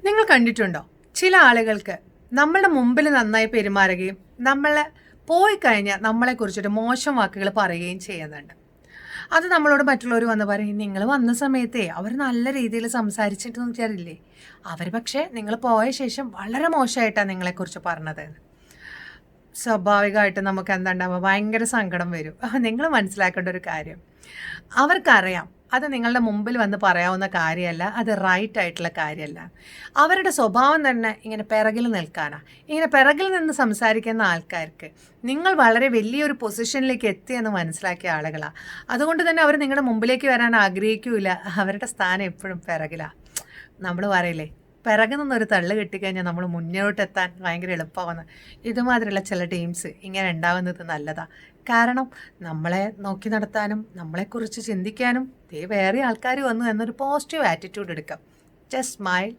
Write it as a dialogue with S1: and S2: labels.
S1: നിങ്ങൾ കണ്ടിട്ടുണ്ടോ, ചില ആളുകൾക്ക് നമ്മളുടെ മുമ്പിൽ നന്നായി പെരുമാറുകയും നമ്മളെ പോയി കഴിഞ്ഞാൽ നമ്മളെക്കുറിച്ചൊരു മോശം വാക്കുകൾ പറയുകയും ചെയ്യുന്നുണ്ട്. അത് നമ്മളോട് മറ്റുള്ളവർ വന്ന് പറയും, നിങ്ങൾ വന്ന സമയത്തേ അവർ നല്ല രീതിയിൽ സംസാരിച്ചിട്ട് നോക്കിയാറില്ലേ, അവർ പക്ഷേ നിങ്ങൾ പോയ ശേഷം വളരെ മോശമായിട്ടാണ് നിങ്ങളെക്കുറിച്ച് പറഞ്ഞത്. സ്വാഭാവികമായിട്ട് നമുക്ക് എന്താ ഉണ്ടാവുക, ഭയങ്കര സങ്കടം വരും. നിങ്ങൾ മനസ്സിലാക്കേണ്ട ഒരു കാര്യം, അവർക്കറിയാം അത് നിങ്ങളുടെ മുമ്പിൽ വന്ന് പറയാവുന്ന കാര്യമല്ല, അത് റൈറ്റ് ആയിട്ടുള്ള കാര്യമല്ല. അവരുടെ സ്വഭാവം തന്നെ ഇങ്ങനെ പിറകിൽ നിൽക്കാനാണ്. ഇങ്ങനെ പിറകിൽ നിന്ന് സംസാരിക്കുന്ന ആൾക്കാർക്ക് നിങ്ങൾ വളരെ വലിയൊരു പൊസിഷനിലേക്ക് എത്തിയെന്ന് മനസ്സിലാക്കിയ ആളുകളാണ്. അതുകൊണ്ട് തന്നെ അവർ നിങ്ങളുടെ മുമ്പിലേക്ക് വരാൻ ആഗ്രഹിക്കില്ല. അവരുടെ സ്ഥാനം എപ്പോഴും പിറകിലാണ്. നമ്മൾ പറയില്ലേ, പിറകിൽ നിന്നൊരു തള്ളു കിട്ടിക്കഴിഞ്ഞാൽ നമ്മൾ മുന്നോട്ടെത്താൻ ഭയങ്കര എളുപ്പമാണ്. ഇതുമാതിരിയുള്ള ചില ടീംസ് ഇങ്ങനെ ഉണ്ടാകുന്നത് നല്ലതാണ്. കാരണം നമ്മളെ നോക്കി നടത്താനും നമ്മളെക്കുറിച്ച് ചിന്തിക്കാനും വേറെ ആൾക്കാർ വന്നു എന്നൊരു പോസിറ്റീവ് ആറ്റിറ്റ്യൂഡ് എടുക്കാം. Just smile.